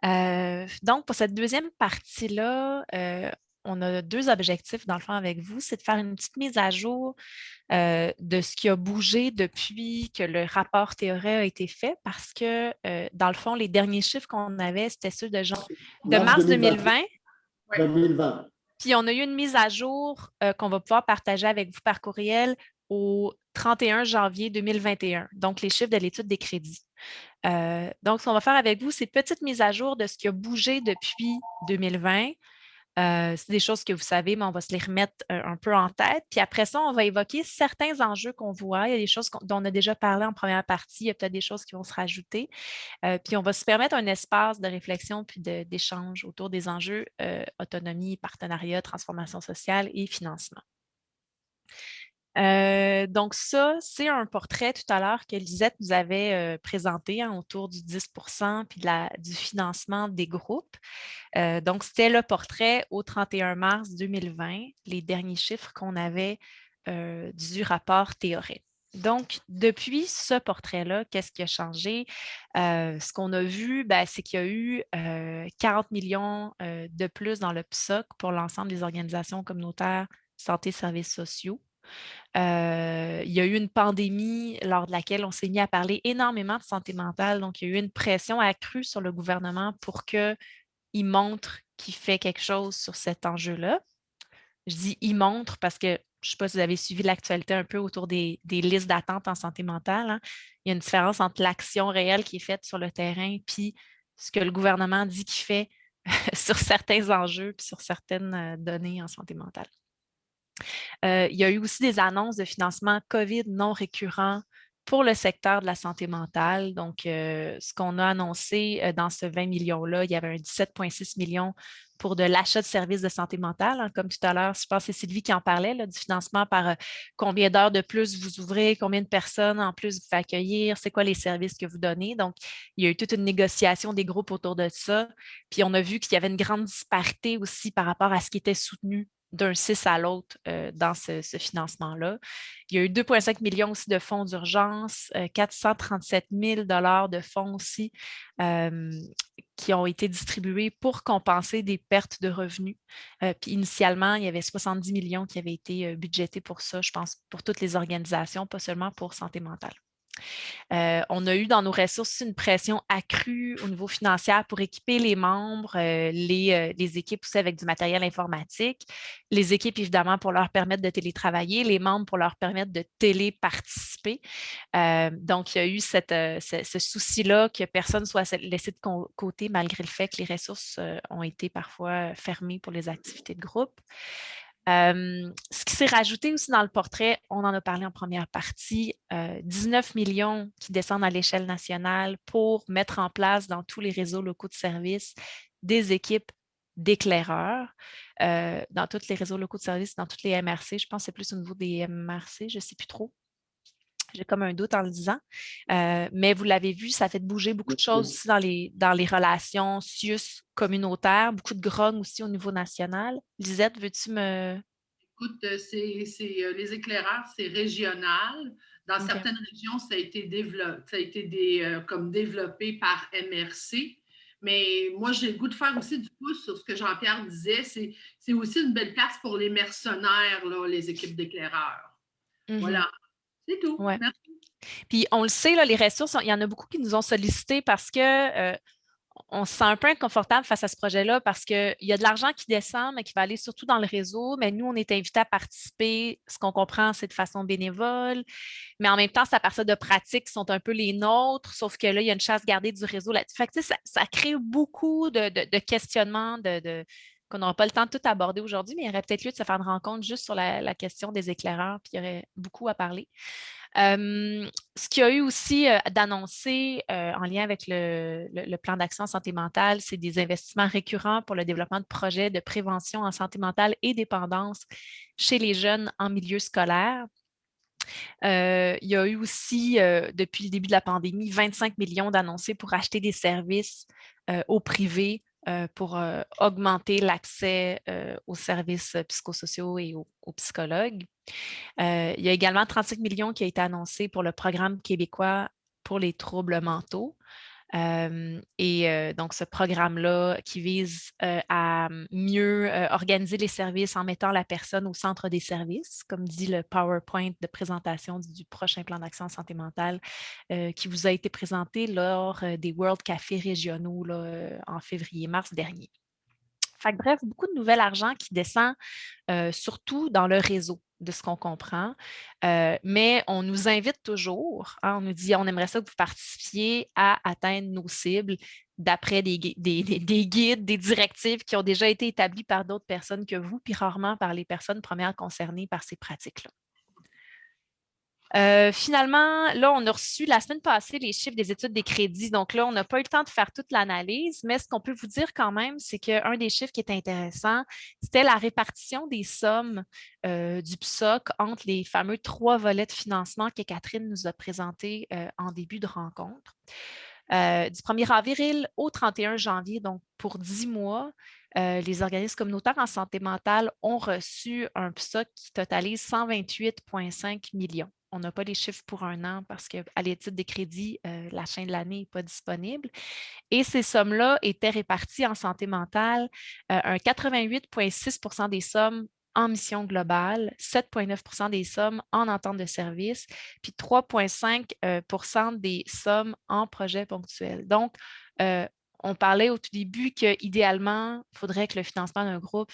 Donc, pour cette deuxième partie-là, on a deux objectifs, dans le fond, avec vous. C'est de faire une petite mise à jour de ce qui a bougé depuis que le rapport théorie a été fait, parce que, dans le fond, les derniers chiffres qu'on avait, c'était ceux de Mars mars 2020. 2020. 2020. Puis, on a eu une mise à jour qu'on va pouvoir partager avec vous par courriel au 31 janvier 2021, donc les chiffres de l'étude des crédits. Donc, ce qu'on va faire avec vous, c'est une petite mise à jour de ce qui a bougé depuis 2020. C'est des choses que vous savez, mais on va se les remettre un peu en tête. Puis après ça, on va évoquer certains enjeux qu'on voit. Il y a des choses dont on a déjà parlé en première partie. Il y a peut-être des choses qui vont se rajouter. Puis on va se permettre un espace de réflexion puis d'échange autour des enjeux autonomie, partenariat, transformation sociale et financement. Donc ça, c'est un portrait tout à l'heure que Lisette nous avait présenté autour du 10 puis du financement des groupes. Donc, c'était le portrait au 31 mars 2020, les derniers chiffres qu'on avait du rapport théorique. Donc, depuis ce portrait-là, qu'est-ce qui a changé? Ce qu'on a vu, c'est qu'il y a eu 40 millions de plus dans le PSOC pour l'ensemble des organisations communautaires santé, services sociaux. Il y a eu une pandémie lors de laquelle on s'est mis à parler énormément de santé mentale. Donc, il y a eu une pression accrue sur le gouvernement pour qu'il montre qu'il fait quelque chose sur cet enjeu-là. Je dis il montre parce que je ne sais pas si vous avez suivi l'actualité un peu autour des listes d'attente en santé mentale, hein. Il y a une différence entre l'action réelle qui est faite sur le terrain puis ce que le gouvernement dit qu'il fait sur certains enjeux puis sur certaines données en santé mentale. Il y a eu aussi des annonces de financement COVID non récurrent pour le secteur de la santé mentale. Donc, ce qu'on a annoncé dans ce 20 millions-là, il y avait un 17,6 millions pour de l'achat de services de santé mentale, hein. Comme tout à l'heure, je pense que c'est Sylvie qui en parlait, là, du financement par combien d'heures de plus vous ouvrez, combien de personnes en plus vous faites accueillir, c'est quoi les services que vous donnez. Donc, il y a eu toute une négociation des groupes autour de ça. Puis, on a vu qu'il y avait une grande disparité aussi par rapport à ce qui était soutenu d'un 6 à l'autre dans ce financement-là. Il y a eu 2,5 millions aussi de fonds d'urgence, 437 000 de fonds aussi qui ont été distribués pour compenser des pertes de revenus. Puis initialement, il y avait 70 millions qui avaient été budgétés pour ça, je pense, pour toutes les organisations, pas seulement pour santé mentale. On a eu dans nos ressources une pression accrue au niveau financier pour équiper les membres, les équipes aussi avec du matériel informatique, les équipes évidemment pour leur permettre de télétravailler, les membres pour leur permettre de téléparticiper. Donc, il y a eu ce souci-là que personne soit laissé de côté malgré le fait que les ressources ont été parfois fermées pour les activités de groupe. Ce qui s'est rajouté aussi dans le portrait, on en a parlé en première partie, 19 millions qui descendent à l'échelle nationale pour mettre en place dans tous les réseaux locaux de services des équipes d'éclaireurs, dans tous les réseaux locaux de services, dans toutes les MRC. Je pense que c'est plus au niveau des MRC, je ne sais plus trop. J'ai comme un doute en le disant. Mais vous l'avez vu, ça fait bouger beaucoup de choses aussi dans les relations CIUS communautaires, beaucoup de grogne aussi au niveau national. Lisette, veux-tu me... Écoute, les éclaireurs, c'est régional. Dans OK. certaines régions, ça a été comme développé par MRC. Mais moi, j'ai le goût de faire aussi du pouce sur ce que Jean-Pierre disait. C'est aussi une belle place pour les mercenaires, là, les équipes d'éclaireurs. Voilà, c'est tout. Ouais. Merci. Puis on le sait, là, les ressources, il y en a beaucoup qui nous ont sollicité parce que on se sent un peu inconfortable face à ce projet-là parce qu'il y a de l'argent qui descend, mais qui va aller surtout dans le réseau. Mais nous, on est invités à participer. Ce qu'on comprend, c'est de façon bénévole. Mais en même temps, c'est à partir de pratiques qui sont un peu les nôtres, sauf que là, il y a une chasse gardée du réseau là-dessus. Fait que, ça crée beaucoup de questionnements qu'on n'aura pas le temps de tout aborder aujourd'hui, mais il y aurait peut-être lieu de se faire une rencontre juste sur la question des éclaireurs, puis il y aurait beaucoup à parler. Ce qu'il y a eu aussi d'annoncer en lien avec le plan d'action en santé mentale, c'est des investissements récurrents pour le développement de projets de prévention en santé mentale et dépendance chez les jeunes en milieu scolaire. Il y a eu aussi, depuis le début de la pandémie, 25 millions d'annoncés pour acheter des services au privé pour augmenter l'accès aux services psychosociaux et aux psychologues. Il y a également 35 millions qui a été annoncé pour le programme québécois pour les troubles mentaux. Donc, ce programme-là qui vise à mieux organiser les services en mettant la personne au centre des services, comme dit le PowerPoint de présentation du prochain plan d'action en santé mentale qui vous a été présenté lors des World Café régionaux là, en février-mars dernier. Fait que, bref, beaucoup de nouvel argent qui descend surtout dans le réseau, de ce qu'on comprend. Mais on nous invite toujours, hein, on nous dit on aimerait ça que vous participiez à atteindre nos cibles d'après des guides, des directives qui ont déjà été établies par d'autres personnes que vous, puis rarement par les personnes premières concernées par ces pratiques-là. Finalement, là, on a reçu la semaine passée les chiffres des études des crédits. Donc là, on n'a pas eu le temps de faire toute l'analyse, mais ce qu'on peut vous dire quand même, c'est qu'un des chiffres qui est intéressant, c'était la répartition des sommes du PSOC entre les fameux 3 volets de financement que Catherine nous a présentés en début de rencontre. Du 1er avril au 31 janvier, donc pour 10 mois, les organismes communautaires en santé mentale ont reçu un PSOC qui totalise 128,5 millions. On n'a pas les chiffres pour un an parce qu'à l'étude des crédits, la fin de l'année n'est pas disponible. Et ces sommes-là étaient réparties en santé mentale, un 88,6 des sommes en mission globale, 7,9 des sommes en entente de service, puis 3,5 des sommes en projet ponctuel. Donc, on parlait au tout début qu'idéalement, il faudrait que le financement d'un groupe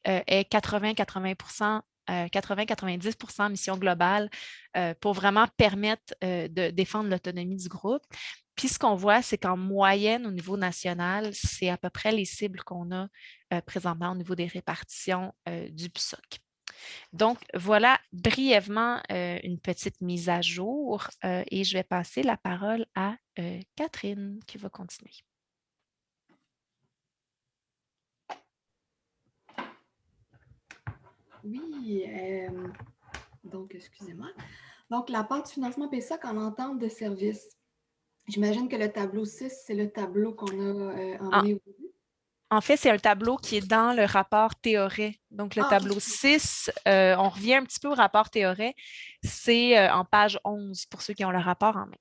ait 80-90% mission globale pour vraiment permettre de défendre l'autonomie du groupe. Puis ce qu'on voit, c'est qu'en moyenne, au niveau national, c'est à peu près les cibles qu'on a présentement au niveau des répartitions du PSOC. Donc, voilà brièvement une petite mise à jour et je vais passer la parole à Catherine qui va continuer. Oui, donc, excusez-moi. Donc, la part du financement PSOC en entente de service. J'imagine que le tableau 6, c'est le tableau qu'on a emmené au début. En fait, c'est un tableau qui est dans le rapport Théoret. Donc, le tableau 6, on revient un petit peu au rapport Théoret. C'est en page 11 pour ceux qui ont le rapport en main.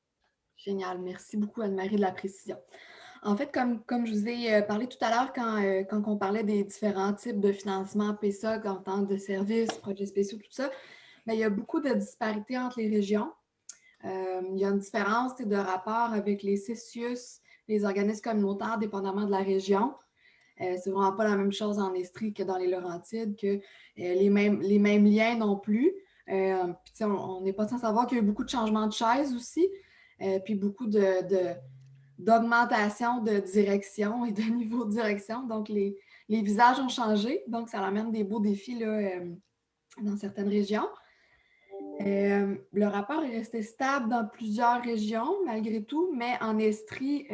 Génial. Merci beaucoup, Anne-Marie, de la précision. En fait, comme je vous ai parlé tout à l'heure quand on parlait des différents types de financement PSOC, entente de services, projets spéciaux, tout ça, bien, il y a beaucoup de disparités entre les régions. Il y a une différence de rapport avec les CIUS, les organismes communautaires, dépendamment de la région. C'est vraiment pas la même chose en Estrie que dans les Laurentides, que les mêmes liens non plus. Puis on n'est pas sans savoir qu'il y a eu beaucoup de changements de chaises aussi, puis beaucoup d'augmentation de direction et de niveau de direction. Donc, les visages ont changé. Donc, ça amène des beaux défis là, dans certaines régions. Le rapport est resté stable dans plusieurs régions, malgré tout, mais en Estrie,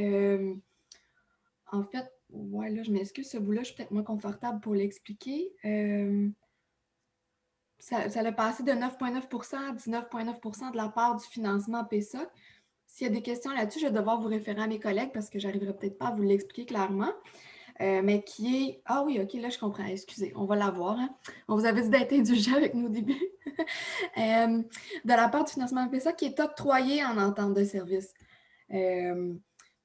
en fait, ouais, là, je m'excuse, ce bout-là, je suis peut-être moins confortable pour l'expliquer. Ça a passé de 9,9 à 19,9 de la part du financement PSOC. S'il y a des questions là-dessus, je vais devoir vous référer à mes collègues parce que je n'arriverai peut-être pas à vous l'expliquer clairement. Mais qui est... Ah oui, OK, là, je comprends. Excusez, on va la voir. Hein. On vous avait dit d'être indulgent avec nous au début. De la part du financement PSOC qui est octroyé en entente de service.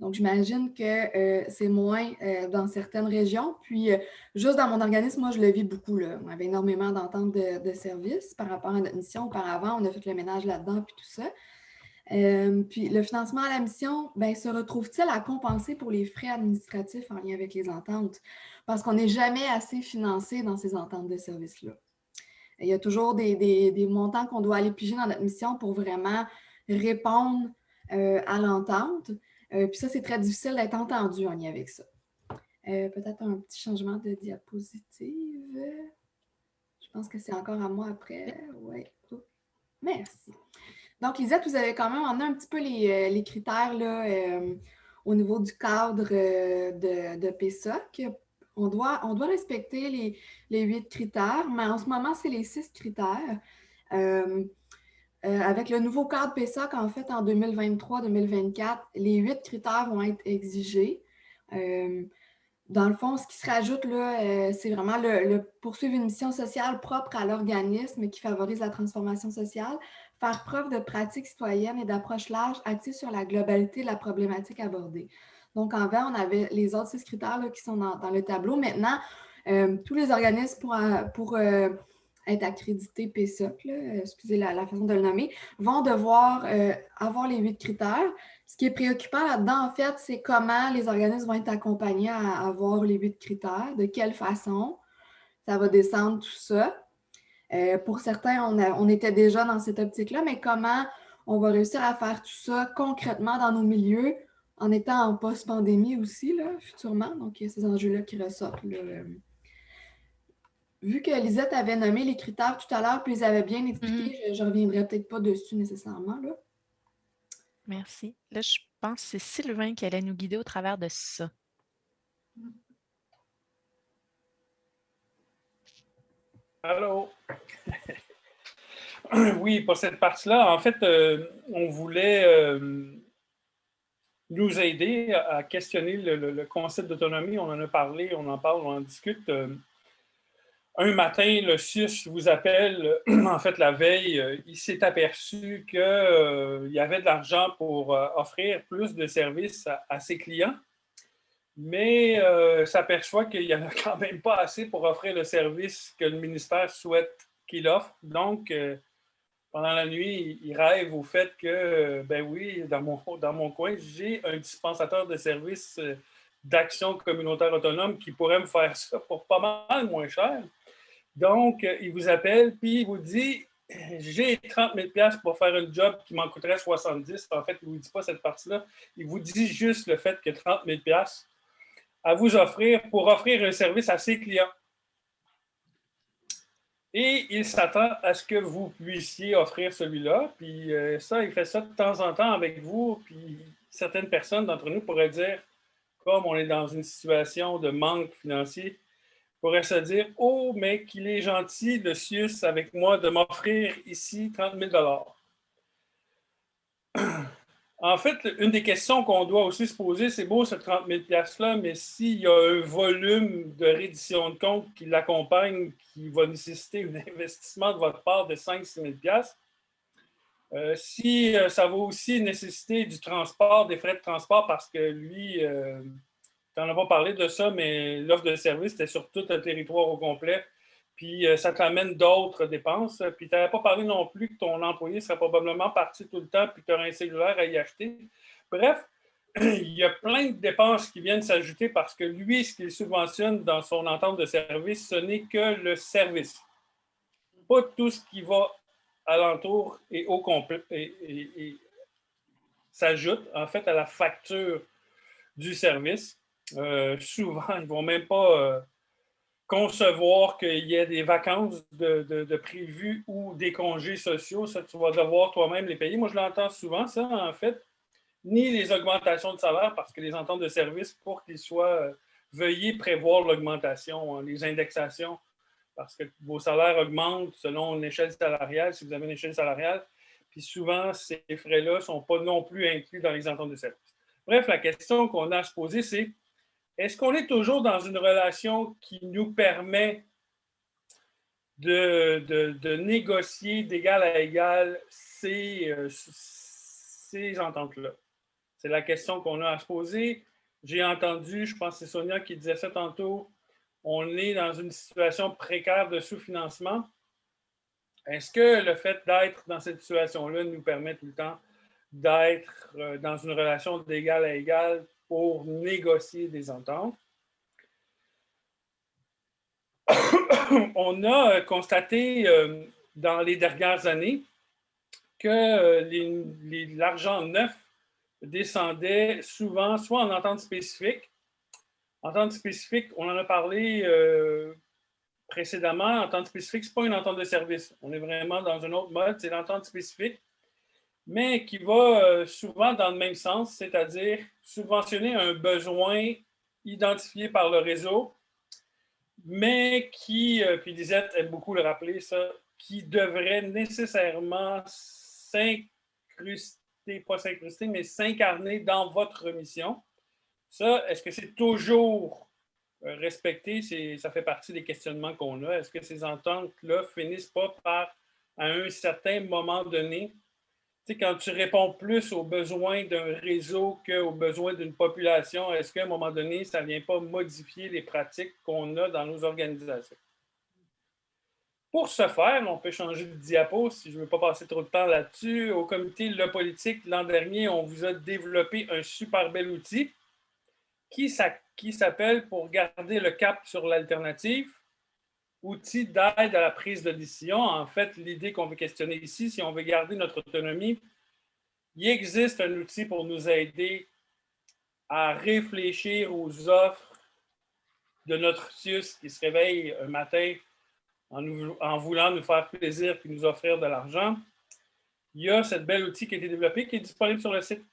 Donc, j'imagine que c'est moins dans certaines régions. Puis, juste dans mon organisme, moi, je le vis beaucoup. Là. On avait énormément d'ententes de services par rapport à notre mission. Auparavant, on a fait le ménage là-dedans, puis tout ça. Puis, le financement à la mission, bien, se retrouve-t-il à compenser pour les frais administratifs en lien avec les ententes? Parce qu'on n'est jamais assez financé dans ces ententes de services-là. Il y a toujours des montants qu'on doit aller piger dans notre mission pour vraiment répondre à l'entente. Puis ça, c'est très difficile d'être entendu en lien avec ça. Peut-être un petit changement de diapositive. Je pense que c'est encore à moi après. Oui. Merci. Donc, Lisette, vous avez quand même emmené un petit peu les critères là, au niveau du cadre de PSOC. On doit respecter les 8 critères, mais en ce moment, c'est les 6 critères. Avec le nouveau cadre PSOC, en fait, en 2023-2024, les 8 critères vont être exigés. Dans le fond, ce qui se rajoute, là, c'est vraiment le poursuivre une mission sociale propre à l'organisme qui favorise la transformation sociale, faire preuve de pratique citoyenne et d'approche large, axée sur la globalité de la problématique abordée. Donc, en vert, on avait les autres 6 critères là, qui sont dans le tableau. Maintenant, tous les organismes pour être accrédités PSOC, là, excusez la façon de le nommer, vont devoir avoir les 8 critères. Ce qui est préoccupant là-dedans, en fait, c'est comment les organismes vont être accompagnés à avoir les 8 critères, de quelle façon ça va descendre tout ça. Pour certains, on était déjà dans cette optique-là, mais comment on va réussir à faire tout ça concrètement dans nos milieux en étant en post-pandémie aussi, là, futurement. Donc, il y a ces enjeux-là qui ressortent. Là. Vu que Lisette avait nommé les critères tout à l'heure, puis ils avaient bien expliqué, je ne reviendrai peut-être pas dessus nécessairement. Là. Merci. Là, je pense que c'est Sylvain qui allait nous guider au travers de ça. Allô? Oui, pour cette partie-là, en fait, on voulait nous aider à questionner le concept d'autonomie. On en a parlé, on en parle, on en discute. Un matin, le CIUS vous appelle, en fait, la veille, il s'est aperçu qu'il y avait de l'argent pour offrir plus de services à ses clients, mais s'aperçoit qu'il n'y en a quand même pas assez pour offrir le service que le ministère souhaite qu'il offre. Donc, pendant la nuit, il rêve au fait que, ben oui, dans mon coin, j'ai un dispensateur de services d'action communautaire autonome qui pourrait me faire ça pour pas mal moins cher. Donc, il vous appelle, puis il vous dit, j'ai 30 000 $ pour faire un job qui m'en coûterait 70. En fait, il ne vous dit pas cette partie-là. Il vous dit juste le fait que 30 000 $ à vous offrir pour offrir un service à ses clients. Et il s'attend à ce que vous puissiez offrir celui-là. Puis ça, il fait ça de temps en temps avec vous. Puis certaines personnes d'entre nous pourraient dire, comme on est dans une situation de manque financier, pourraient se dire, oh, mais qu'il est gentil, le CIUS, avec moi, de m'offrir ici 30 000 $. En fait, une des questions qu'on doit aussi se poser, c'est beau ce 30 000 $-là, mais s'il y a un volume de reddition de compte qui l'accompagne, qui va nécessiter un investissement de votre part de 5 000 $, si ça va aussi nécessiter du transport, des frais de transport, parce que lui, tu n'en as pas parlé de ça, mais l'offre de service était sur tout le territoire au complet. Puis ça t'amène d'autres dépenses. Puis tu n'avais pas parlé non plus que ton employé serait probablement parti tout le temps puis que tu aurais un cellulaire à y acheter. Bref, il y a plein de dépenses qui viennent s'ajouter parce que lui, ce qu'il subventionne dans son entente de service, ce n'est que le service. Pas tout ce qui va alentour et au complet et s'ajoute en fait à la facture du service. Souvent, ils ne vont même pas concevoir qu'il y ait des vacances de prévues ou des congés sociaux. Ça, tu vas devoir toi-même les payer. Moi, je l'entends souvent, ça, en fait. Ni les augmentations de salaire, parce que les ententes de service, pour qu'ils soient, veuillez prévoir l'augmentation, hein, les indexations, parce que vos salaires augmentent selon l'échelle salariale, si vous avez une échelle salariale. Puis souvent, ces frais-là ne sont pas non plus inclus dans les ententes de service. Bref, la question qu'on a à se poser, c'est est-ce qu'on est toujours dans une relation qui nous permet de négocier d'égal à égal ces ententes-là? C'est la question qu'on a à se poser. J'ai entendu, je pense que c'est Sonia qui disait ça tantôt, on est dans une situation précaire de sous-financement. Est-ce que le fait d'être dans cette situation-là nous permet tout le temps d'être dans une relation d'égal à égal pour négocier des ententes? On a constaté dans les dernières années que l'argent neuf descendait souvent soit en entente spécifique. Entente spécifique, on en a parlé précédemment. Entente spécifique, ce n'est pas une entente de service. On est vraiment dans un autre mode, c'est l'entente spécifique, mais qui va souvent dans le même sens, c'est-à-dire subventionner un besoin identifié par le réseau, mais qui, puis Lisette aime beaucoup le rappeler, ça, qui devrait nécessairement s'incarner dans votre mission. Ça, est-ce que c'est toujours respecter, ça fait partie des questionnements qu'on a. Est-ce que ces ententes-là finissent pas par, à un certain moment donné, tu sais, quand tu réponds plus aux besoins d'un réseau qu'aux besoins d'une population, est-ce qu'à un moment donné, ça ne vient pas modifier les pratiques qu'on a dans nos organisations? Pour ce faire, on peut changer de diapo si je ne veux pas passer trop de temps là-dessus. Au comité Le Politique, l'an dernier, on vous a développé un super bel outil qui s'appelle, pour garder le cap sur l'alternative, outil d'aide à la prise de décision. En fait, l'idée qu'on veut questionner ici, si on veut garder notre autonomie, il existe un outil pour nous aider à réfléchir aux offres de notre CIUS qui se réveille un matin en voulant nous faire plaisir et nous offrir de l'argent. Il y a cette belle outil qui a été développé, qui est disponible sur le site,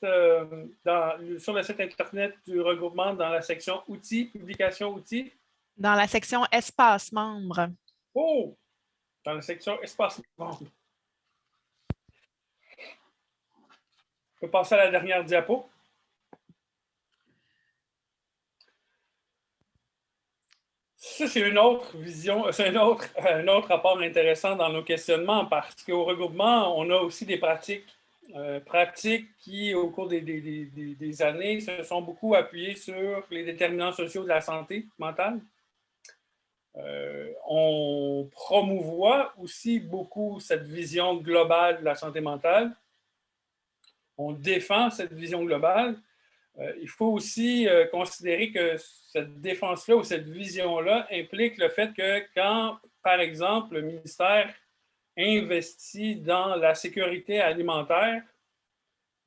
Internet du regroupement dans la section outils, publication outils. Dans la section espace membres. Oh! Dans la section espace membres. On peut passer à la dernière diapo. Ça, c'est une autre vision, c'est un autre rapport intéressant dans nos questionnements parce qu'au regroupement, on a aussi des pratiques qui, au cours des années, se sont beaucoup appuyées sur les déterminants sociaux de la santé mentale. On promouvoit aussi beaucoup cette vision globale de la santé mentale. On défend cette vision globale. Il faut aussi considérer que cette défense-là ou cette vision-là implique le fait que quand, par exemple, le ministère investit dans la sécurité alimentaire,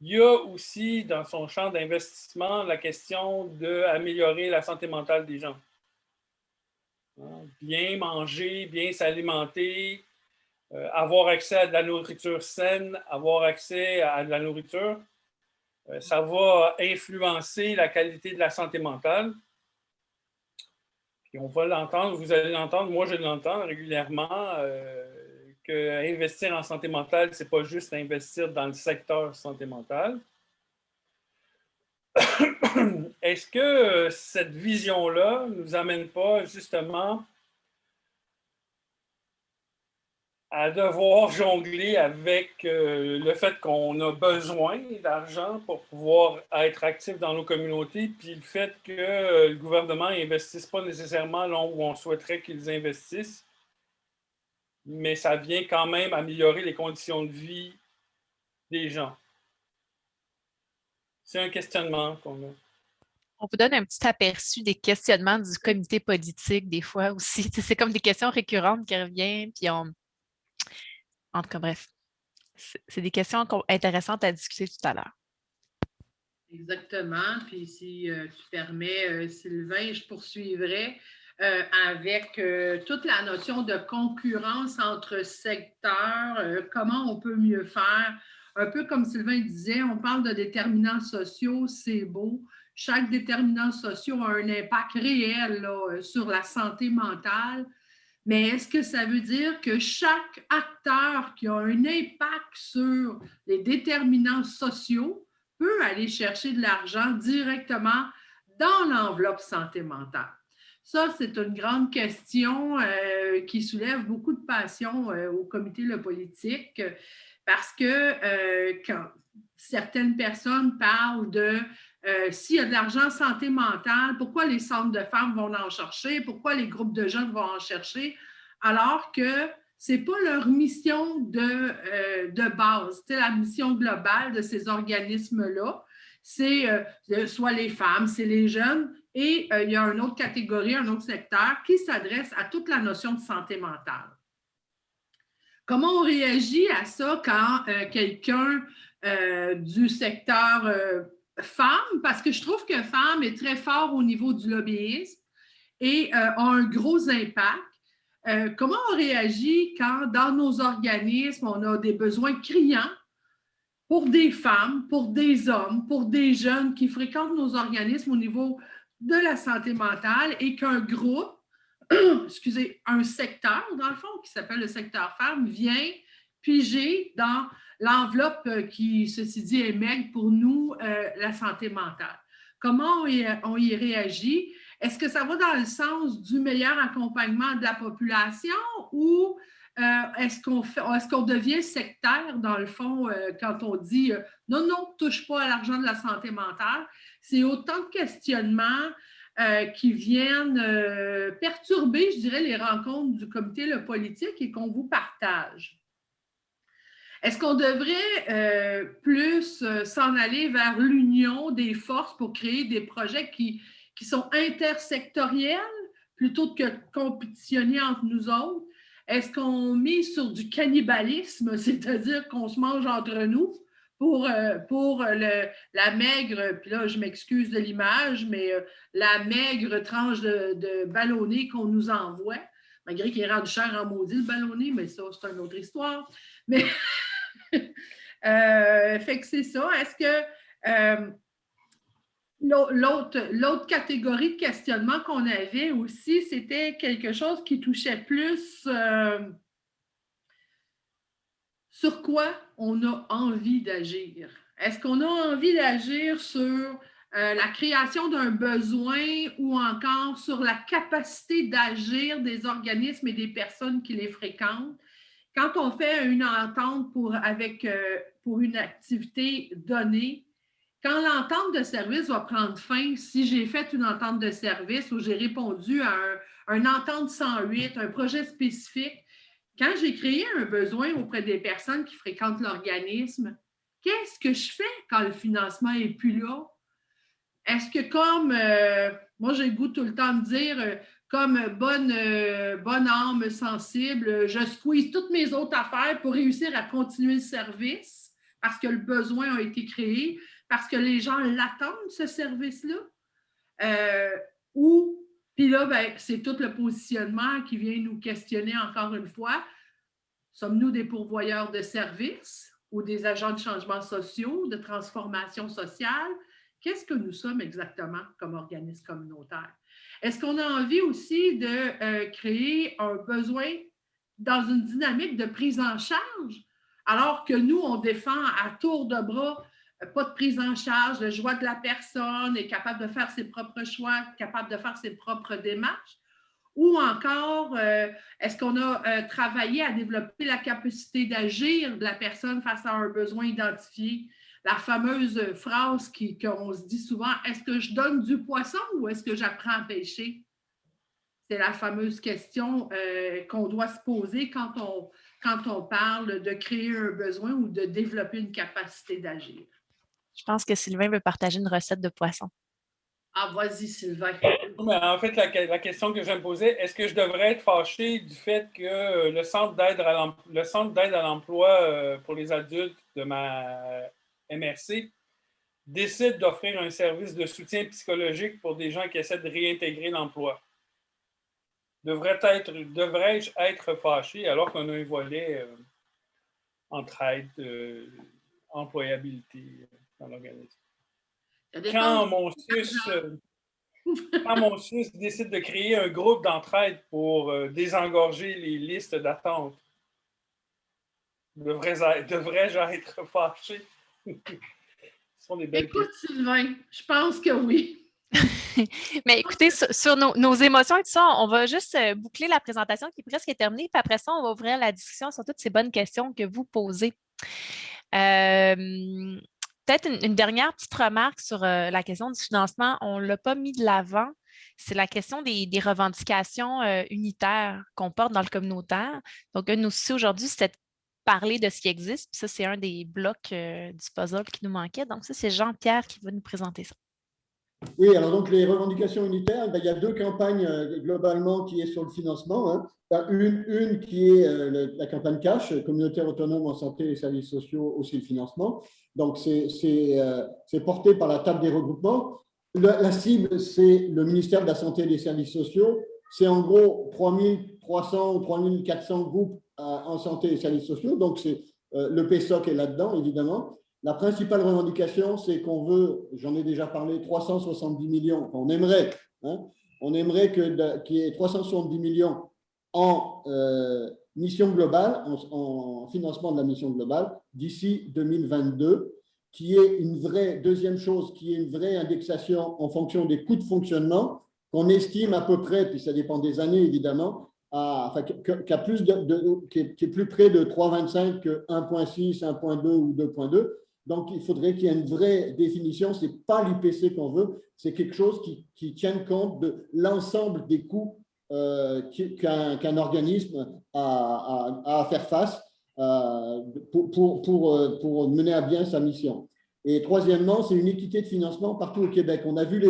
il y a aussi dans son champ d'investissement la question d'améliorer la santé mentale des gens. Bien manger, bien s'alimenter, avoir accès à de la nourriture saine, avoir accès à de la nourriture, ça va influencer la qualité de la santé mentale. Puis on va l'entendre, vous allez l'entendre, moi je l'entends régulièrement, qu'investir en santé mentale, ce n'est pas juste investir dans le secteur santé mentale. Est-ce que cette vision-là ne nous amène pas justement à devoir jongler avec le fait qu'on a besoin d'argent pour pouvoir être actif dans nos communautés, puis le fait que le gouvernement n'investisse pas nécessairement là où on souhaiterait qu'ils investissent, mais ça vient quand même améliorer les conditions de vie des gens. C'est un questionnement qu'on a. On vous donne un petit aperçu des questionnements du comité politique des fois aussi. C'est comme des questions récurrentes qui reviennent, puis on... En tout cas, bref, c'est des questions intéressantes à discuter tout à l'heure. Exactement. Puis si tu permets, Sylvain, je poursuivrai avec toute la notion de concurrence entre secteurs, comment on peut mieux faire. Un peu comme Sylvain disait, on parle de déterminants sociaux, c'est beau. Chaque déterminant social a un impact réel là, sur la santé mentale. Mais est-ce que ça veut dire que chaque acteur qui a un impact sur les déterminants sociaux peut aller chercher de l'argent directement dans l'enveloppe santé mentale? Ça, c'est une grande question qui soulève beaucoup de passion au comité Le Politique parce que quand certaines personnes parlent de s'il y a de l'argent en santé mentale, pourquoi les centres de femmes vont en chercher, pourquoi les groupes de jeunes vont en chercher, alors que ce n'est pas leur mission de base. C'est la mission globale de ces organismes-là. C'est soit les femmes, c'est les jeunes, et il y a une autre catégorie, un autre secteur qui s'adresse à toute la notion de santé mentale. Comment on réagit à ça quand quelqu'un du secteur femmes, parce que je trouve que femmes est très fort au niveau du lobbyisme et a un gros impact. Comment on réagit quand dans nos organismes, on a des besoins criants pour des femmes, pour des hommes, pour des jeunes qui fréquentent nos organismes au niveau de la santé mentale et qu'un groupe, un secteur, dans le fond, qui s'appelle le secteur femmes, vient piger dans l'enveloppe qui, ceci dit, est maigre pour nous, la santé mentale. Comment on y réagit? est-ce que ça va dans le sens du meilleur accompagnement de la population ou est-ce qu'on devient sectaire, dans le fond, quand on dit non, non, touche pas à l'argent de la santé mentale? C'est autant de questionnements qui viennent perturber, je dirais, les rencontres du comité le politique et qu'on vous partage. Est-ce qu'on devrait plus s'en aller vers l'union des forces pour créer des projets qui sont intersectoriels plutôt que compétitionner entre nous autres? Est-ce qu'on mise sur du cannibalisme, c'est-à-dire qu'on se mange entre nous pour la maigre, puis là, je m'excuse de l'image, mais la maigre tranche de ballonné qu'on nous envoie, malgré qu'il est rendu cher en maudit, le ballonné, mais ça, c'est une autre histoire. Mais, fait que c'est ça. Est-ce que l'autre catégorie de questionnement qu'on avait aussi, c'était quelque chose qui touchait plus sur quoi on a envie d'agir. Est-ce qu'on a envie d'agir sur la création d'un besoin ou encore sur la capacité d'agir des organismes et des personnes qui les fréquentent? Quand on fait une entente pour une activité donnée, quand l'entente de service va prendre fin, si j'ai fait une entente de service ou j'ai répondu à un entente 108, un projet spécifique, quand j'ai créé un besoin auprès des personnes qui fréquentent l'organisme, qu'est-ce que je fais quand le financement n'est plus là? Est-ce que comme, moi j'ai le goût tout le temps de dire, comme bonne âme sensible, je squeeze toutes mes autres affaires pour réussir à continuer le service parce que le besoin a été créé, parce que les gens l'attendent, ce service-là? Puis là, ben, c'est tout le positionnement qui vient nous questionner encore une fois. Sommes-nous des pourvoyeurs de services ou des agents de changement sociaux, de transformation sociale? Qu'est-ce que nous sommes exactement comme organisme communautaire? Est-ce qu'on a envie aussi de créer un besoin dans une dynamique de prise en charge, alors que nous, on défend à tour de bras pas de prise en charge, le choix de la personne, est capable de faire ses propres choix, capable de faire ses propres démarches? Ou encore, est-ce qu'on a travaillé à développer la capacité d'agir de la personne face à un besoin identifié? La fameuse phrase qu'on se dit souvent, est-ce que je donne du poisson ou est-ce que j'apprends à pêcher? C'est la fameuse question qu'on doit se poser quand on parle de créer un besoin ou de développer une capacité d'agir. Je pense que Sylvain veut partager une recette de poisson. Ah, vas-y, Sylvain. Mais en fait, la question que je me posais, est-ce que je devrais être fâché du fait que le centre d'aide à l'emploi pour les adultes de ma MRC décide d'offrir un service de soutien psychologique pour des gens qui essaient de réintégrer l'emploi? Devrais-je être fâché alors qu'on a un volet entraide, employabilité dans l'organisme? Quand mon SUS décide de créer un groupe d'entraide pour désengorger les listes d'attente, devrais-je être fâché? Écoute, Sylvain, je pense que oui. Mais écoutez, sur nos émotions et tout ça, on va juste boucler la présentation qui est presque terminée. Puis après ça, on va ouvrir la discussion sur toutes ces bonnes questions que vous posez. Peut-être une dernière petite remarque sur la question du financement. On ne l'a pas mis de l'avant. C'est la question des revendications unitaires qu'on porte dans le communautaire. Donc, nous aussi aujourd'hui, c'était de parler de ce qui existe. Puis ça, c'est un des blocs du puzzle qui nous manquait. Donc, ça, c'est Jean-Pierre qui va nous présenter ça. Oui, alors donc les revendications unitaires, il y a deux campagnes globalement qui est sur le financement. Hein. Une qui est la campagne cash, communautaire autonome en santé et services sociaux, aussi le financement. Donc c'est porté par la table des regroupements. La cible, c'est le ministère de la Santé et des Services sociaux. C'est en gros 3300 ou 3400 groupes en santé et services sociaux. Donc le PSOC est là-dedans, évidemment. La principale revendication, c'est qu'on veut, j'en ai déjà parlé, 370 millions. Enfin, on aimerait qu'il y ait 370 millions en mission globale, en financement de la mission globale, d'ici 2022, qui est une vraie, deuxième chose, qui est une vraie indexation en fonction des coûts de fonctionnement qu'on estime à peu près, puis ça dépend des années évidemment, qui est plus près de 3,25 que 1,6, 1,2 ou 2,2. Donc, il faudrait qu'il y ait une vraie définition. Ce n'est pas l'IPC qu'on veut, c'est quelque chose qui tienne compte de l'ensemble des coûts qu'un organisme a à faire face pour mener à bien sa mission. Et troisièmement, c'est une équité de financement partout au Québec. On a vu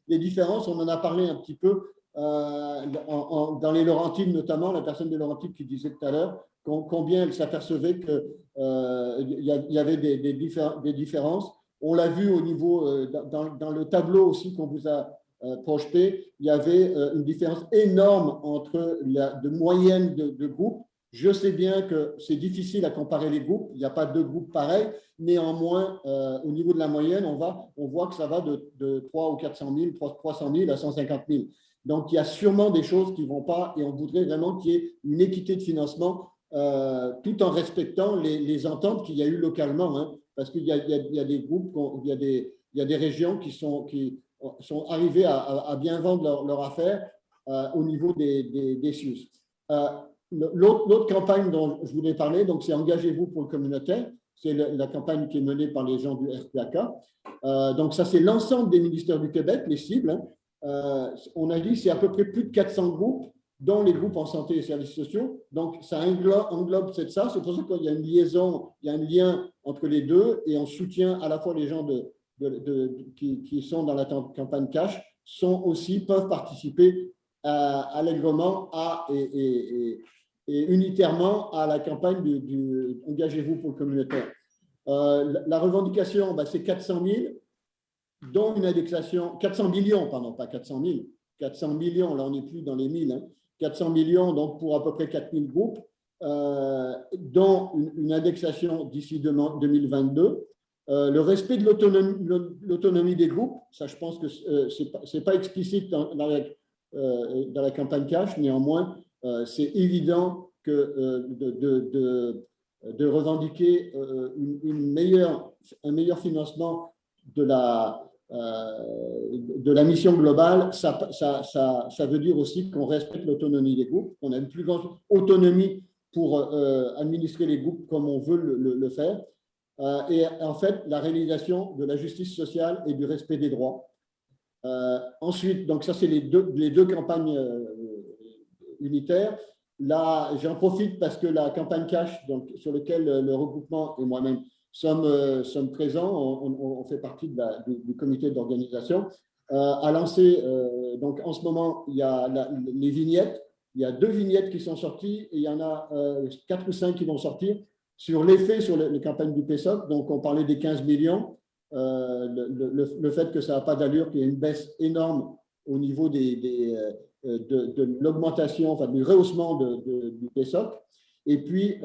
les différences, on en a parlé un petit peu dans les Laurentides, notamment, la personne de Laurentides qui disait tout à l'heure combien elle s'apercevait qu'il y avait des différences. On l'a vu au niveau, dans le tableau aussi qu'on vous a projeté, il y avait une différence énorme entre de moyenne de groupes. Je sais bien que c'est difficile à comparer les groupes, il n'y a pas deux groupes pareils. Néanmoins, au niveau de la moyenne, on voit que ça va de 300 ou 400 000, 300 000 à 150 000. Donc, il y a sûrement des choses qui ne vont pas et on voudrait vraiment qu'il y ait une équité de financement tout en respectant les ententes qu'il y a eu localement. Hein, parce qu'il y a des groupes, il y a des régions qui sont arrivées à bien vendre leur affaire au niveau des CIUS. L'autre campagne dont je voulais parler, donc c'est Engagez-vous pour le communautaire. C'est la campagne qui est menée par les gens du RPAK. Donc, ça, c'est l'ensemble des ministères du Québec, les cibles. Hein. On a dit c'est à peu près plus de 400 groupes, dont les groupes en santé et services sociaux. Donc, ça englobe ça. C'est pour ça qu'il y a une liaison, il y a un lien entre les deux et on soutient à la fois les gens qui sont dans la campagne cash, peuvent participer allègrement et unitairement à la campagne du Engagez-vous pour le communautaire. La revendication, c'est 400 000, dont une indexation, 400 millions, pardon, pas 400 000, 400 millions, là on n'est plus dans les 1000, hein, 400 millions donc pour à peu près 4000 groupes, dont une indexation d'ici 2022. Le respect de l'autonomie des groupes, ça je pense que ce n'est pas explicite dans la campagne cash, néanmoins, c'est évident que de revendiquer un meilleur financement de la mission globale, ça veut dire aussi qu'on respecte l'autonomie des groupes, qu'on a une plus grande autonomie pour administrer les groupes comme on veut le faire. Et en fait, la réalisation de la justice sociale et du respect des droits. Ensuite, donc ça, c'est les deux campagnes unitaires. Là, j'en profite parce que la campagne cash, donc, sur laquelle le regroupement et moi-même sommes présents, on fait partie du comité d'organisation, a lancé, donc en ce moment, il y a les vignettes. Il y a 2 vignettes qui sont sorties et il y en a 4 ou 5 qui vont sortir sur l'effet sur les campagnes du PESOC. Donc, on parlait des 15 millions. Le fait que ça n'a pas d'allure, qu'il y ait une baisse énorme au niveau de l'augmentation, enfin du rehaussement du PESOC. Et puis,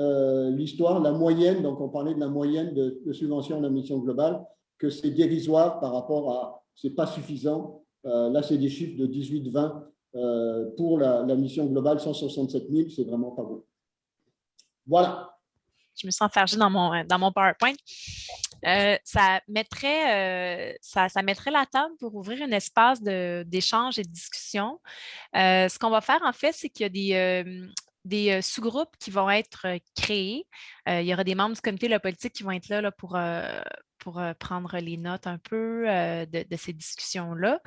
l'histoire, la moyenne, donc on parlait de la moyenne de subvention de la mission globale, que c'est dérisoire par rapport à, c'est pas suffisant. Là, c'est des chiffres de 18-20 pour la mission globale, 167 000, c'est vraiment pas bon. Voilà. Je me sens fargée dans mon PowerPoint. Ça mettrait la table pour ouvrir un espace d'échange et de discussion. Ce qu'on va faire, en fait, c'est qu'il y a des sous-groupes qui vont être créés. Il y aura des membres du comité de la politique qui vont être là pour prendre les notes un peu de ces discussions-là.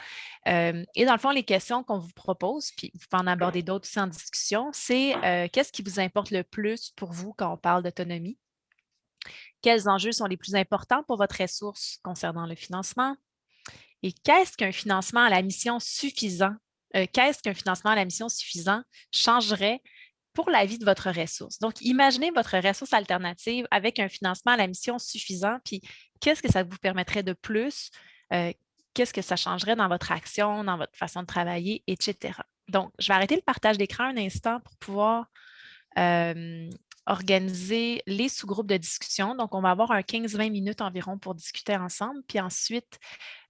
Et dans le fond, les questions qu'on vous propose, puis vous pouvez en aborder d'autres aussi en discussion, c'est qu'est-ce qui vous importe le plus pour vous quand on parle d'autonomie? Quels enjeux sont les plus importants pour votre ressource concernant le financement? Et qu'est-ce qu'un financement à la mission suffisant? Qu'est-ce qu'un financement à la mission suffisant changerait pour la vie de votre ressource? Donc, imaginez votre ressource alternative avec un financement à la mission suffisant, puis qu'est-ce que ça vous permettrait de plus? Qu'est-ce que ça changerait dans votre action, dans votre façon de travailler, etc. Donc, je vais arrêter le partage d'écran un instant pour pouvoir organiser les sous-groupes de discussion. Donc, on va avoir un 15-20 minutes environ pour discuter ensemble. Puis ensuite,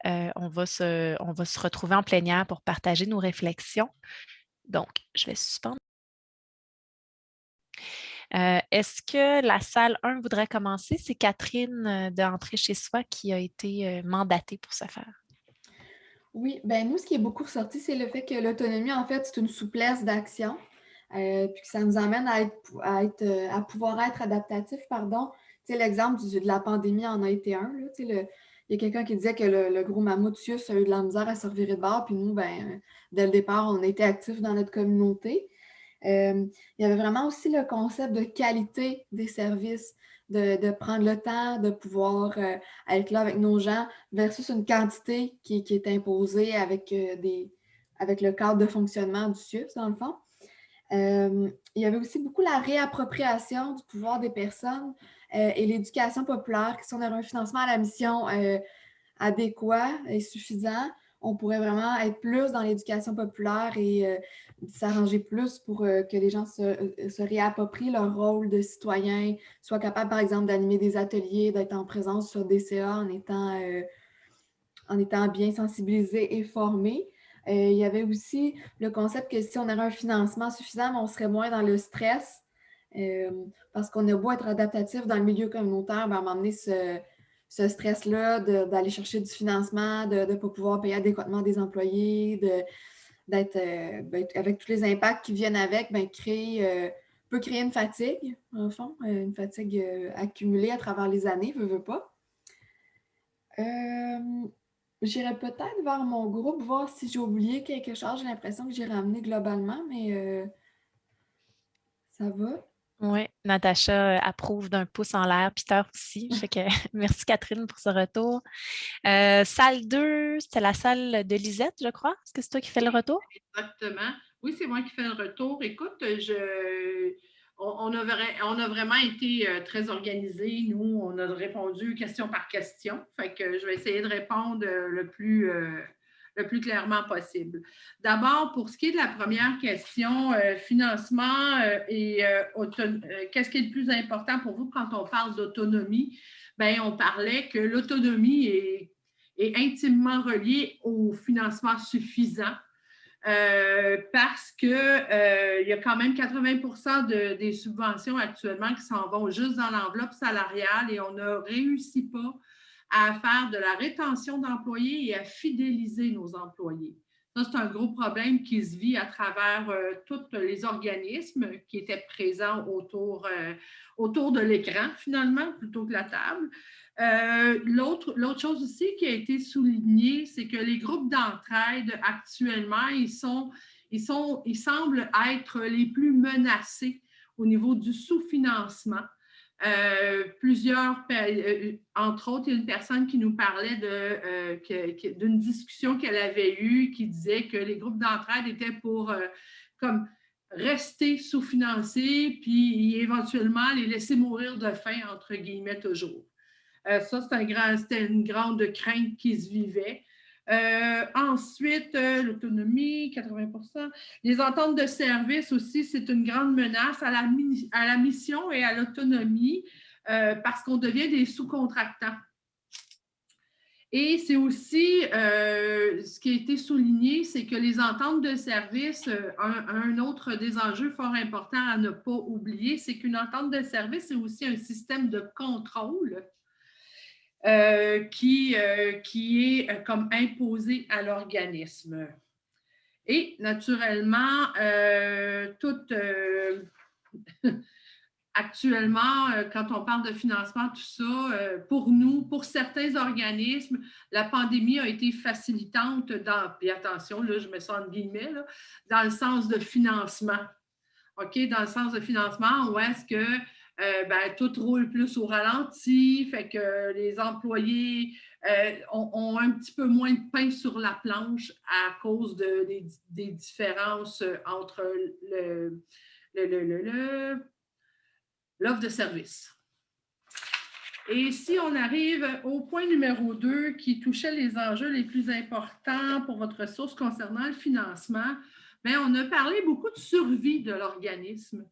on va se retrouver en plénière pour partager nos réflexions. Donc, je vais suspendre. Est-ce que la salle 1 voudrait commencer? C'est Catherine d'Entrer chez soi qui a été mandatée pour ce faire. Oui, ben nous, ce qui est beaucoup ressorti, c'est le fait que l'autonomie, en fait, c'est une souplesse d'action, puis que ça nous amène à pouvoir être adaptatif, pardon. Tu sais, l'exemple de la pandémie en a été un, là. Tu sais, il y a quelqu'un qui disait que le gros mammouth Sius a eu de la misère à se revirer de bord, puis nous, ben, dès le départ, on a été actifs dans notre communauté. Il y avait vraiment aussi le concept de qualité des services, de prendre le temps de pouvoir être là avec nos gens versus une quantité qui est imposée avec le cadre de fonctionnement du CIUS, dans le fond. Il y avait aussi beaucoup la réappropriation du pouvoir des personnes et l'éducation populaire. Si on avait un financement à la mission adéquat et suffisant, on pourrait vraiment être plus dans l'éducation populaire et s'arranger plus pour que les gens se réapproprient leur rôle de citoyen, soient capables, par exemple, d'animer des ateliers, d'être en présence sur DCA en étant bien sensibilisés et formés. Il y avait aussi le concept que si on avait un financement suffisant, on serait moins dans le stress parce qu'on a beau être adaptatif dans le milieu communautaire, ben, à un moment donné, ce stress-là d'aller chercher du financement, de ne pas pouvoir payer adéquatement des employés, d'être avec tous les impacts qui viennent avec, ben, peut créer une fatigue, en fond, une fatigue accumulée à travers les années, veut pas. J'irai peut-être vers mon groupe, voir si j'ai oublié quelque chose. J'ai l'impression que j'ai ramené globalement, mais ça va. Oui, Natacha approuve d'un pouce en l'air, Peter aussi. Je sais que merci Catherine pour ce retour. Salle 2, c'était la salle de Lisette, je crois. Est-ce que c'est toi qui fais le retour? Exactement. Oui, c'est moi qui fais le retour. Écoute, on a vraiment été très organisés. Nous, on a répondu question par question. Fait que je vais essayer de répondre le plus clairement possible. D'abord, pour ce qui est de la première question, financement et qu'est-ce qui est le plus important pour vous quand on parle d'autonomie? Bien, on parlait que l'autonomie est intimement reliée au financement suffisant. Parce qu'il y a quand même 80% des subventions actuellement qui s'en vont juste dans l'enveloppe salariale et on ne réussit pas à faire de la rétention d'employés et à fidéliser nos employés. Ça, c'est un gros problème qui se vit à travers tous les organismes qui étaient présents autour de l'écran, finalement, plutôt que la table. L'autre chose aussi qui a été soulignée, c'est que les groupes d'entraide, actuellement, ils semblent être les plus menacés au niveau du sous-financement. Entre autres, il y a une personne qui nous parlait d'une discussion qu'elle avait eue qui disait que les groupes d'entraide étaient pour comme rester sous-financés puis éventuellement les laisser mourir de faim, entre guillemets, toujours. Ça, c'était une grande crainte qui se vivait. Ensuite, l'autonomie, 80%. Les ententes de service aussi, c'est une grande menace à la mission et à l'autonomie parce qu'on devient des sous-contractants. Et c'est aussi, ce qui a été souligné, c'est que les ententes de service, un autre des enjeux fort importants à ne pas oublier, c'est qu'une entente de service, c'est aussi un système de contrôle qui est comme imposé à l'organisme. Et naturellement, actuellement, quand on parle de financement, tout ça, pour nous, pour certains organismes, la pandémie a été facilitante puis attention, là, je mets ça en guillemets, là, dans le sens de financement. OK? Dans le sens de financement, où est-ce que tout roule plus au ralenti, fait que les employés ont un petit peu moins de pain sur la planche à cause des différences entre l'offre de service. Et si on arrive au point numéro 2 qui touchait les enjeux les plus importants pour votre ressource concernant le financement, bien, on a parlé beaucoup de survie de l'organisme.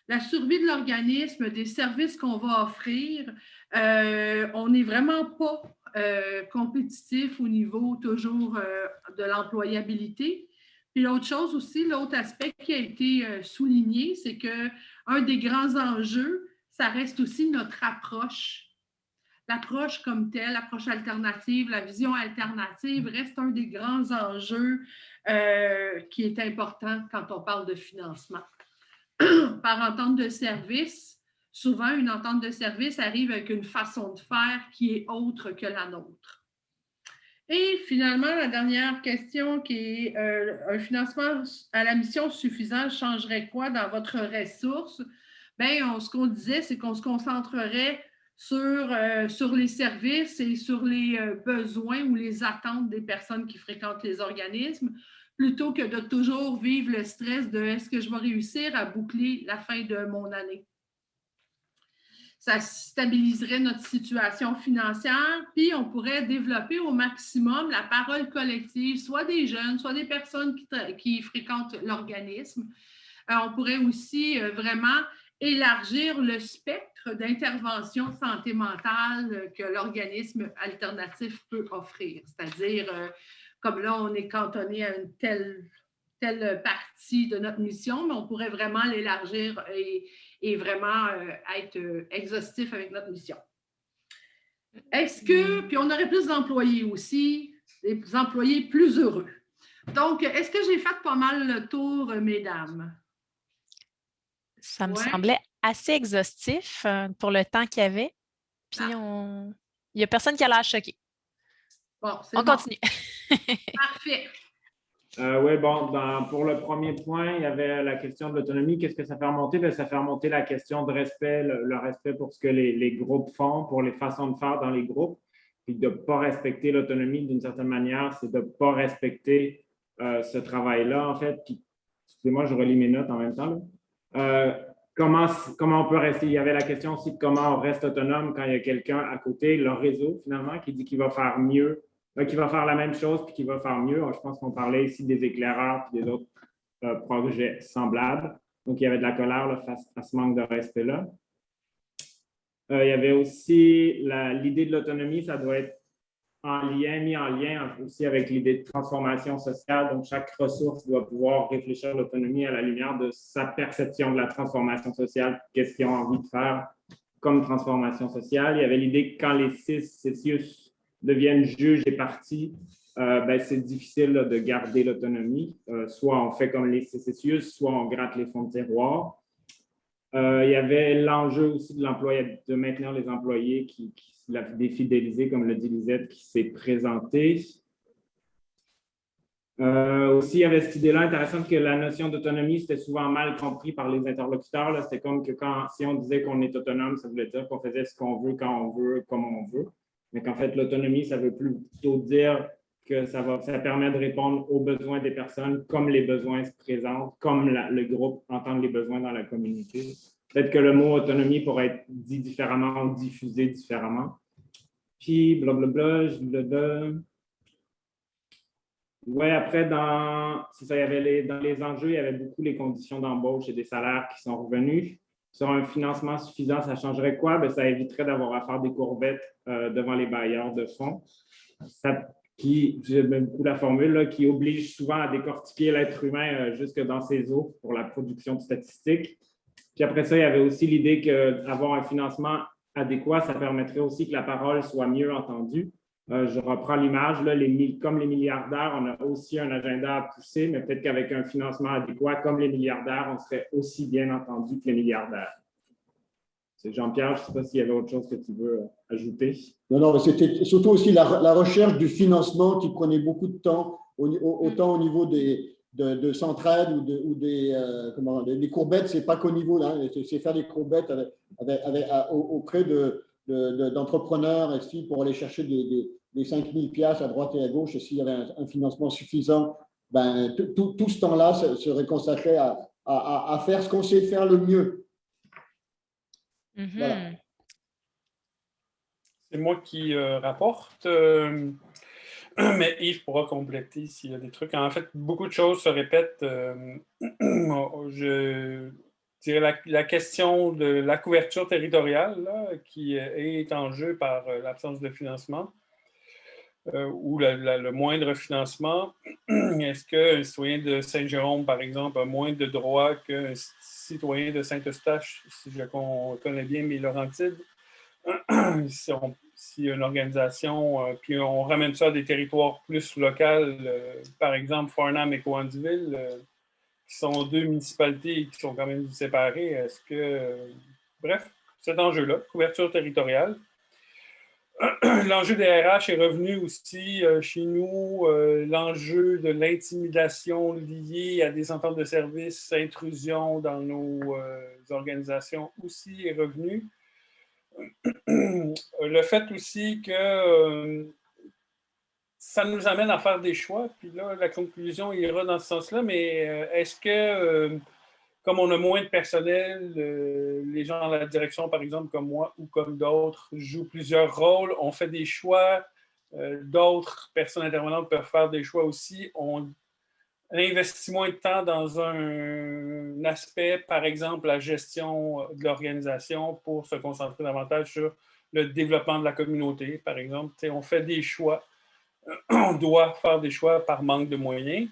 La survie de l'organisme, des services qu'on va offrir, on n'est vraiment pas compétitif au niveau toujours de l'employabilité. Puis l'autre chose aussi, l'autre aspect qui a été souligné, c'est qu'un des grands enjeux, ça reste aussi notre approche. l'approche comme telle, l'approche alternative, la vision alternative reste un des grands enjeux qui est important quand on parle de financement. Par entente de service, souvent une entente de service arrive avec une façon de faire qui est autre que la nôtre. Et finalement, la dernière question qui est un financement à la mission suffisant changerait quoi dans votre ressource? Bien, ce qu'on disait, c'est qu'on se concentrerait sur les services et sur les besoins ou les attentes des personnes qui fréquentent les organismes, plutôt que de toujours vivre le stress de est-ce que je vais réussir à boucler la fin de mon année. Ça stabiliserait notre situation financière, puis on pourrait développer au maximum la parole collective, soit des jeunes, soit des personnes qui fréquentent l'organisme. On pourrait aussi vraiment élargir le spectre d'intervention santé mentale que l'organisme alternatif peut offrir. C'est-à-dire, comme là, on est cantonné à une telle partie de notre mission, mais on pourrait vraiment l'élargir et vraiment être exhaustif avec notre mission. Est-ce que, puis on aurait plus d'employés aussi, des employés plus heureux. Donc, est-ce que j'ai fait pas mal le tour, mesdames? Ça me semblait assez exhaustif pour le temps qu'il y avait. Puis il n'y a personne qui a l'air choqué. Bon, on continue. Parfait. Oui, bon, pour le premier point, il y avait la question de l'autonomie. Qu'est-ce que ça fait remonter? Bien, ça fait remonter la question de respect, le respect pour ce que les groupes font, pour les façons de faire dans les groupes, puis de ne pas respecter l'autonomie d'une certaine manière, c'est de ne pas respecter ce travail-là, en fait. Puis, excusez-moi, je relis mes notes en même temps. Comment on peut rester? Il y avait la question aussi de comment on reste autonome quand il y a quelqu'un à côté, le réseau, finalement, qui dit qu'il va faire mieux, qui va faire la même chose puis qui va faire mieux. Je pense qu'on parlait ici des éclaireurs et des autres projets semblables. Donc, il y avait de la colère là, face à ce manque de respect-là. Il y avait aussi l'idée de l'autonomie, ça doit être mis en lien aussi avec l'idée de transformation sociale. Donc, chaque ressource doit pouvoir réfléchir à l'autonomie à la lumière de sa perception de la transformation sociale, qu'est-ce qu'ils ont envie de faire comme transformation sociale. Il y avait l'idée que quand les 6 CESIUS deviennent juges et parties, c'est difficile là, de garder l'autonomie. Soit on fait comme les CESIUS, soit on gratte les fonds de tiroir. Il y avait l'enjeu aussi de maintenir les employés qui la défidéliser, comme le dit Lisette, qui s'est présenté. Aussi, il y avait cette idée-là intéressante que la notion d'autonomie, c'était souvent mal compris par les interlocuteurs. C'était comme que si on disait qu'on est autonome, ça voulait dire qu'on faisait ce qu'on veut, quand on veut, comme on veut. Mais qu'en fait, l'autonomie, ça veut plutôt dire que ça permet de répondre aux besoins des personnes comme les besoins se présentent, comme le groupe entend les besoins dans la communauté. Peut-être que le mot autonomie pourrait être dit différemment ou diffusé différemment. Puis, blablabla, Oui, après, ça, dans les enjeux, il y avait beaucoup les conditions d'embauche et des salaires qui sont revenus. Sur un financement suffisant, ça changerait quoi? Bien, ça éviterait d'avoir à faire des courbettes devant les bailleurs de fonds. J'aime beaucoup la formule, là, qui oblige souvent à décortiquer l'être humain jusque dans ses os pour la production de statistiques. Puis après ça, il y avait aussi l'idée qu'avoir un financement adéquat, ça permettrait aussi que la parole soit mieux entendue. Je reprends l'image, comme les milliardaires, on a aussi un agenda à pousser, mais peut-être qu'avec un financement adéquat, comme les milliardaires, on serait aussi bien entendu que les milliardaires. C'est Jean-Pierre, je ne sais pas s'il y avait autre chose que tu veux ajouter. Non, mais c'était surtout aussi la recherche du financement qui prenait beaucoup de temps, autant au niveau de Centraide ou des courbettes, c'est pas qu'au niveau là, c'est faire des courbettes auprès d'entrepreneurs ici pour aller chercher des 5 000 $ à droite et à gauche. Et s'il y avait un financement suffisant, tout ce temps-là serait consacré à faire ce qu'on sait faire le mieux. Voilà. C'est moi qui rapporte. Mais Yves pourra compléter s'il y a des trucs. En fait, beaucoup de choses se répètent. Je dirais la question de la couverture territoriale là, qui est en jeu par l'absence de financement ou le moindre financement. Est-ce qu'un citoyen de Saint-Jérôme, par exemple, a moins de droits qu'un citoyen de Saint-Eustache, si je connais bien mes Laurentides? si une organisation, puis on ramène ça à des territoires plus locaux, par exemple Farnham et Cowansville, qui sont deux municipalités qui sont quand même séparées, est-ce que... bref, cet enjeu-là, couverture territoriale. L'enjeu des RH est revenu aussi chez nous. L'enjeu de l'intimidation liée à des ententes de services, intrusion dans nos organisations aussi est revenu. Le fait aussi que ça nous amène à faire des choix, puis là, la conclusion ira dans ce sens-là, mais est-ce que, comme on a moins de personnel, les gens dans la direction, par exemple, comme moi ou comme d'autres, jouent plusieurs rôles, on fait des choix, d'autres personnes intervenantes peuvent faire des choix aussi, on investit moins de temps dans un aspect, par exemple, la gestion de l'organisation pour se concentrer davantage sur le développement de la communauté, par exemple. T'sais, on fait des choix, on doit faire des choix par manque de moyens.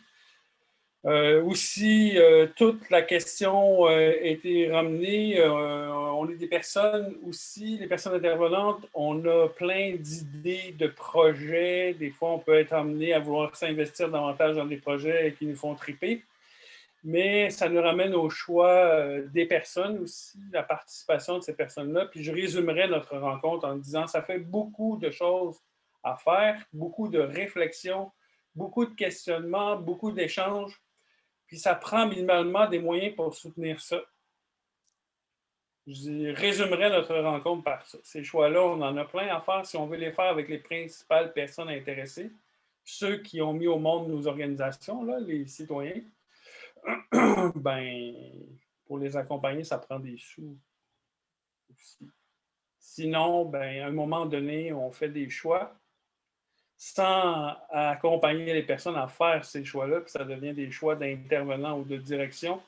Aussi, toute la question a été ramenée. On est des personnes aussi, les personnes intervenantes, on a plein d'idées, de projets. Des fois, on peut être amené à vouloir s'investir davantage dans des projets qui nous font triper. Mais ça nous ramène au choix des personnes aussi, la participation de ces personnes-là. Puis je résumerai notre rencontre en disant ça fait beaucoup de choses à faire, beaucoup de réflexions, beaucoup de questionnements, beaucoup d'échanges. Puis ça prend minimalement des moyens pour soutenir ça. Je résumerai notre rencontre par ça. Ces choix-là, on en a plein à faire si on veut les faire avec les principales personnes intéressées, ceux qui ont mis au monde nos organisations, là, les citoyens. Ben, pour les accompagner, ça prend des sous aussi. Sinon, ben, à un moment donné, on fait des choix sans accompagner les personnes à faire ces choix-là, puis ça devient des choix d'intervenants ou de direction.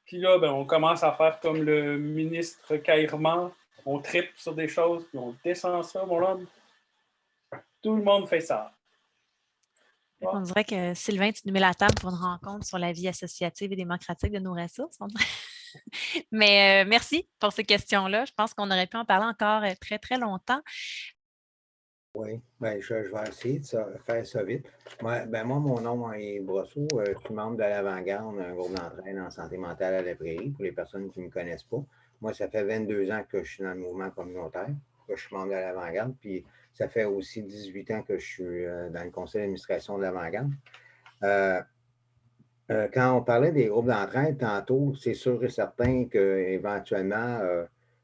Puis là, ben, on commence à faire comme le ministre Caïrman, on tripe sur des choses, puis on descend ça, mon homme. Tout le monde fait ça. On dirait que Sylvain, tu nous mets la table pour une rencontre sur la vie associative et démocratique de nos ressources. Mais merci pour ces questions-là. Je pense qu'on aurait pu en parler encore très, très longtemps. Oui, bien, je vais essayer de faire ça vite. Moi, mon nom est Brosseau. Je suis membre de l'Avant-Garde, un groupe d'entraide en santé mentale à la Prairie, pour les personnes qui ne me connaissent pas. Moi, ça fait 22 ans que je suis dans le mouvement communautaire, que je suis membre de l'Avant-Garde, puis ça fait aussi 18 ans que je suis dans le conseil d'administration de l'Avant-Garde. Quand on parlait des groupes d'entraide tantôt, c'est sûr et certain qu'éventuellement,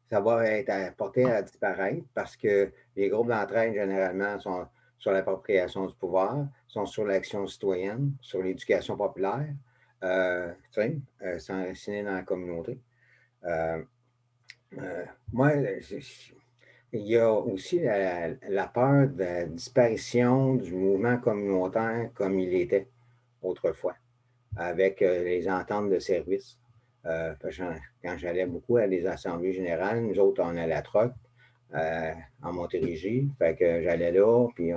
ça va être porté à disparaître parce que les groupes d'entraide, généralement, sont sur l'appropriation du pouvoir, sont sur l'action citoyenne, sur l'éducation populaire, s'enraciner dans la communauté. Moi, il y a aussi la peur de la disparition du mouvement communautaire comme il était autrefois, avec les ententes de service. Quand j'allais beaucoup à des assemblées générales, nous autres, on allait à Troc, en Montérégie. Fait que j'allais là, puis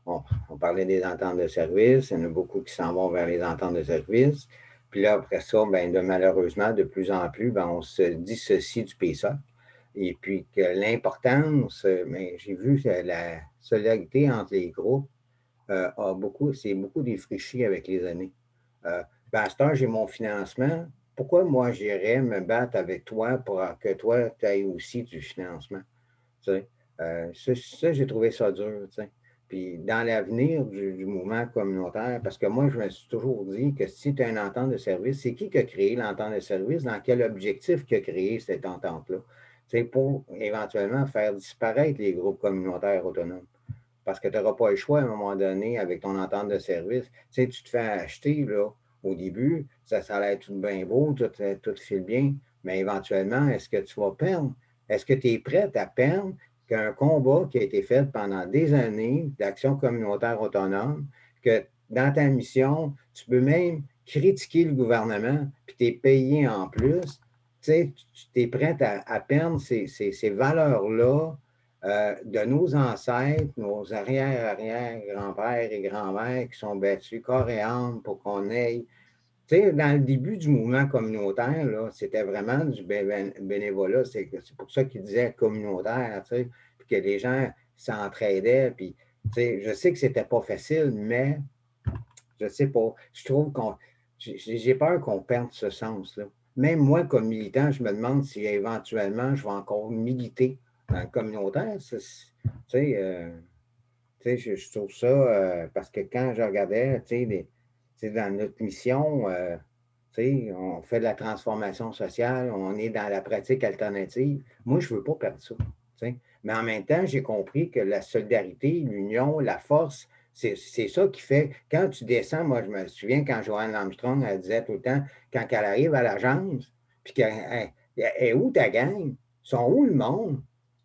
on parlait des ententes de service. Il y en a beaucoup qui s'en vont vers les ententes de service. Puis là, après ça, malheureusement, de plus en plus, on se dissocie du PSOC. Et puis que l'importance, j'ai vu que la solidarité entre les groupes c'est beaucoup défriché avec les années. À ce temps, j'ai mon financement. Pourquoi moi, j'irais me battre avec toi pour que toi, tu aies aussi du financement? Ça, j'ai trouvé ça dur. Puis dans l'avenir du mouvement communautaire, parce que moi, je me suis toujours dit que si tu as une entente de service, c'est qui a créé l'entente de service? Dans quel objectif qui a créé cette entente-là? C'est pour éventuellement faire disparaître les groupes communautaires autonomes. Parce que tu n'auras pas le choix à un moment donné avec ton entente de service. Tu te fais acheter là, au début, ça allait tout bien beau, tout file bien, mais éventuellement, est-ce que tu vas perdre? Est-ce que tu es prête à perdre qu'un combat qui a été fait pendant des années d'action communautaire autonome, que dans ta mission, tu peux même critiquer le gouvernement, puis tu es payé en plus, tu es prête à perdre ces valeurs-là de nos ancêtres, nos arrière-arrière-grands-pères et grands-mères qui sont battus corps et âme pour qu'on ait. Tu sais, dans le début du mouvement communautaire, c'était vraiment du bénévolat. C'est pour ça qu'ils disaient communautaire, tu sais, puis que les gens s'entraidaient. Puis, je sais que c'était pas facile, mais je sais pas. Je trouve j'ai peur qu'on perde ce sens-là. Même moi, comme militant, je me demande si éventuellement je vais encore militer dans le communautaire. Je trouve ça, parce que quand je regardais, dans notre mission, on fait de la transformation sociale, on est dans la pratique alternative. Moi, je ne veux pas perdre ça. Mais en même temps, j'ai compris que la solidarité, l'union, la force, c'est ça qui fait, quand tu descends, moi, je me souviens quand Joanne Armstrong, elle disait tout le temps, quand elle arrive à l'agence, puis qu'elle est où ta gang? Ils sont où le monde?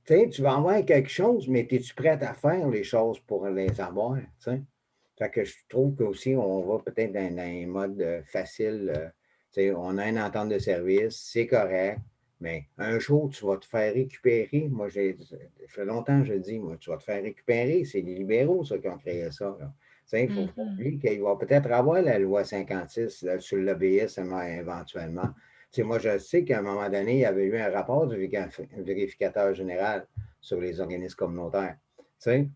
Tu vas avoir quelque chose, mais es-tu prête à faire les choses pour les avoir? Fait que je trouve qu'aussi, on va peut-être dans un mode facile. On a une entente de service, c'est correct, mais un jour, tu vas te faire récupérer. Moi, ça fait longtemps que je le dis, moi, tu vas te faire récupérer. C'est les libéraux, ça, qui ont créé ça. Il faut oublier qu'il va peut-être avoir la loi 56 là, sur le lobbyisme éventuellement. Moi, je sais qu'à un moment donné, il y avait eu un rapport du vérificateur général sur les organismes communautaires. Fait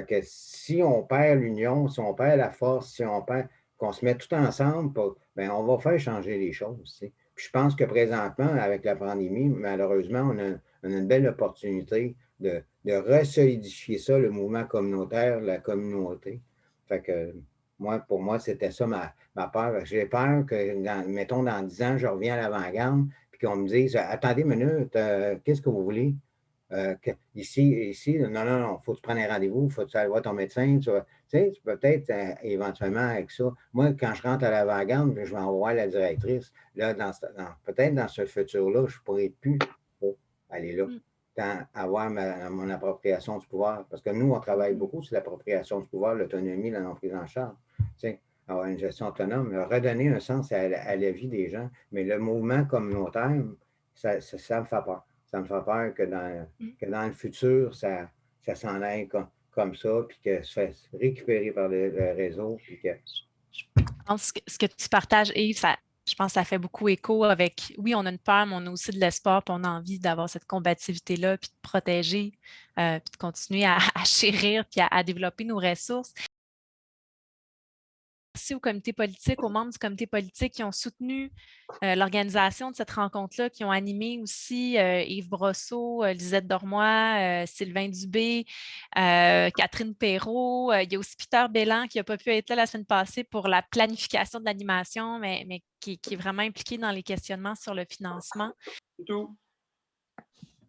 que si on perd l'union, si on perd la force, si on perd, qu'on se met tout ensemble, on va faire changer les choses. Puis je pense que présentement, avec la pandémie, malheureusement, on a une belle opportunité de resolidifier ça, le mouvement communautaire, la communauté. Fait que pour moi, c'était ça ma peur. J'ai peur que, mettons, dans 10 ans, je reviens à l'avant-garde, puis qu'on me dise, attendez une minute, qu'est-ce que vous voulez? Ici, non, il faut que tu prennes un rendez-vous, il faut que tu ailles voir ton médecin. Tu peux peut-être éventuellement avec ça. Moi, quand je rentre à l'avant-garde, je vais en voir la directrice. Là, peut-être dans ce futur-là, je ne pourrais plus aller là, avoir mon appropriation du pouvoir. Parce que nous, on travaille beaucoup sur l'appropriation du pouvoir, l'autonomie, la non-prise en charge. Avoir une gestion autonome, redonner un sens à la vie des gens. Mais le mouvement communautaire, ça me fait peur. Ça me fait peur que dans le futur, ça s'en aille comme ça, puis que ça se fasse récupérer par le réseau. Puis que... Je pense que ce que tu partages, Yves, je pense que ça fait beaucoup écho avec, oui, on a une peur, mais on a aussi de l'espoir, puis on a envie d'avoir cette combativité-là, puis de protéger, puis de continuer à chérir, puis à développer nos ressources. Merci au comité politique, aux membres du comité politique qui ont soutenu l'organisation de cette rencontre-là, qui ont animé aussi Yves Brosseau, Lisette Dormois, Sylvain Dubé, Catherine Perrault. Il y a aussi Peter Belland qui n'a pas pu être là la semaine passée pour la planification de l'animation, mais qui est vraiment impliqué dans les questionnements sur le financement. C'est tout.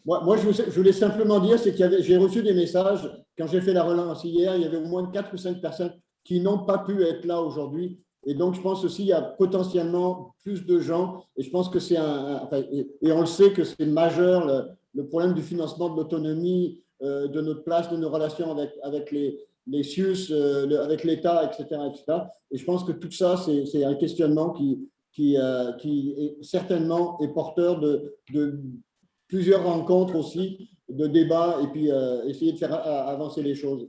Moi, je voulais simplement dire, c'est que j'ai reçu des messages, quand j'ai fait la relance hier, il y avait au moins 4 ou 5 personnes qui n'ont pas pu être là aujourd'hui. Et donc, je pense aussi qu'il y a potentiellement plus de gens. Et je pense que c'est et on le sait que c'est majeur, le problème du financement de l'autonomie, de notre place, de nos relations avec les CIUS, avec l'État, etc., etc. Et je pense que tout ça, c'est un questionnement qui est certainement est porteur de plusieurs rencontres aussi, de débats, et puis essayer de faire avancer les choses.